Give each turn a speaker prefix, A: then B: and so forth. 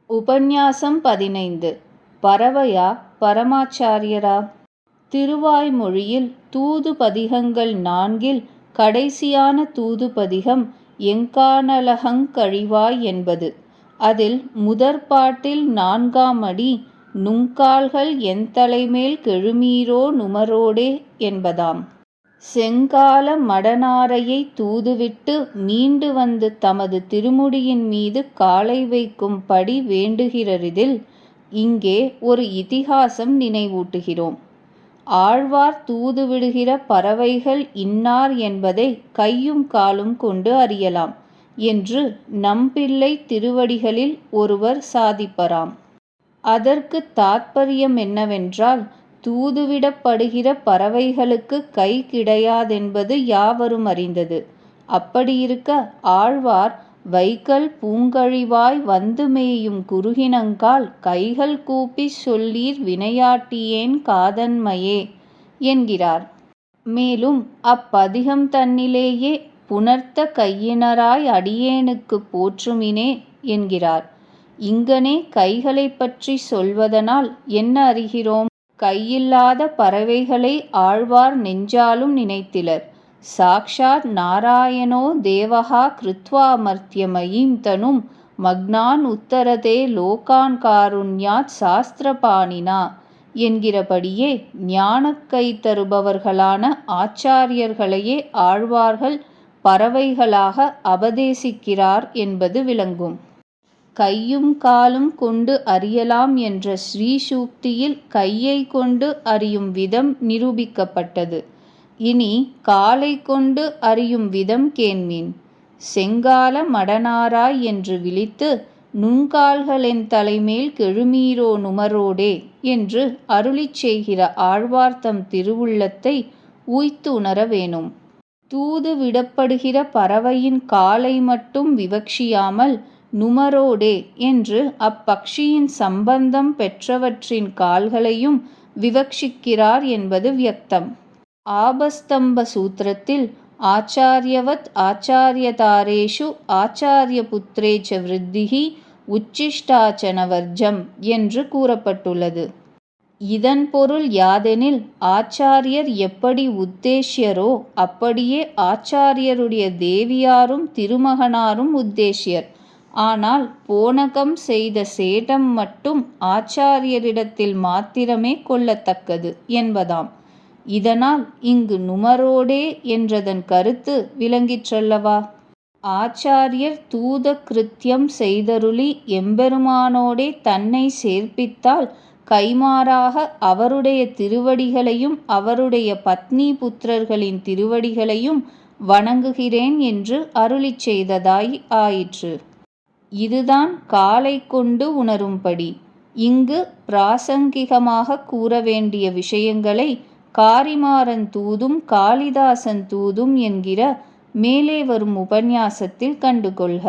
A: உபன்யாசம் 15. பரவையா பரமாச்சாரியரா? திருவாய்மொழியில் தூது பதிகங்கள் 4 கடைசியான தூது பதிகம் எங்கானலகங்கழிவாய் என்பது. அதில் முதற்பாட்டில் 4ஆம் அடி நுங்கால்கள் என்தலைமேல் கெழுமீரோ நுமரோடே என்பதாம். செங்கால மடனாரையை தூதுவிட்டு மீண்டு வந்து தமது திருமுடியின் மீது காலை வைக்கும் படி வேண்டுகிறரிதில் இங்கே ஒரு இதிகாசம் நினைவூட்டுகிறோம். ஆழ்வார் தூதுவிடுகிற பறவைகள் இன்னார் என்பதை கையும் காலும் கொண்டு அறியலாம் என்று நம்பிள்ளை திருவடிகளில் ஒருவர் சாதிப்பராம். அதற்கு தாத்பரியம் என்னவென்றால், தூதுவிடப்படுகிற பறவைகளுக்கு கை கிடையாதென்பது யாவரும் அறிந்தது. அப்படியிருக்க ஆழ்வார் வைக்கல் பூங்கழிவாய் வந்து மேயும் குருகினங்கால் கைகள் கூப்பிச் சொல்லீர் வினையாட்டியேன் காதன்மையே என்கிறார். மேலும் அப்பதிகம் தன்னிலேயே புணர்த்த கையினராய் அடியேனுக்குப் போற்றுமினே என்கிறார். இங்கனே கைகளைப் பற்றி சொல்வதனால் என்ன அறிகிறோம்? கையில்லாத பறவைகளை ஆழ்வார் நெஞ்சாலும் நினைத்திலர். சாக்ஷாத் நாராயணோ தேவஹா கிருத்வா மர்த்யமயீம் தனும் மக்னான் உத்தரதே லோகான் காருண்யாத் சாஸ்திரபாணினா என்கிறபடியே ஞானக்கை தருபவர்களான ஆச்சாரியர்களையே ஆழ்வார்கள் பறவைகளாக அபதேசிக்கிறார் என்பது விளங்கும். கையும் காலும் கொண்டு அறியலாம் என்ற ஸ்ரீசூக்தியில் கையை கொண்டு அறியும் விதம் நிரூபிக்கப்பட்டது. இனி காலை கொண்டு அறியும் விதம் கேண்மின். செங்கால மடனாராய் என்று விளித்து நுண்கால்களென் தலைமேல் கெழுமீரோ நுமரோடே என்று அருளிச் செய்கிற ஆழ்வார்த்தம் திருவுள்ளத்தை உய்த்து உணர வேணும். தூது விடப்படுகிற பறவையின் காலை மட்டும் விவக்ஷியாமல் நுமரோடே என்று அப்பக்ஷியின் சம்பந்தம் பெற்றவற்றின் கால்களையும் விவக்ஷிக்கிறார் என்பது வியக்தம். ஆபஸ்தம்ப சூத்திரத்தில் ஆச்சாரியவத் ஆச்சாரியதாரேஷு ஆச்சாரியபுத்ரேச்ச விருத்திஹி உச்சிஷ்டாச்சனவர்ஜம் என்று கூறப்பட்டுள்ளது. இதன் பொருள் யாதெனில், ஆச்சாரியர் எப்படி உத்தேஷ்யரோ அப்படியே ஆச்சாரியருடைய தேவியாரும் திருமகனாரும் உத்தேஷ்யர். ஆனால் போனகம் செய்த சேடம் மட்டும் ஆச்சாரியரிடத்தில் மாத்திரமே கொள்ளத்தக்கது என்பதாம். இதனால் இங்கு நுமரோடே என்றதன் கருத்து விளங்கிற்றல்லவா? ஆச்சாரியர் தூத கிருத்தியம் செய்தருளி எம்பெருமானோடே தன்னை சேர்ப்பித்தால் கைமாறாக அவருடைய திருவடிகளையும் அவருடைய பத்னி புத்திரர்களின் திருவடிகளையும் வணங்குகிறேன் என்று அருளிச் செய்ததாய் ஆயிற்று. இதுதான் காலை கொண்டு உணரும்படி. இங்கு பிராசங்கிகமாக கூற வேண்டிய விஷயங்களை காரிமாறன் தூதும் காளிதாசன் தூதும் என்கிற மேலே வரும் உபன்யாசத்தில் கண்டுகொள்க.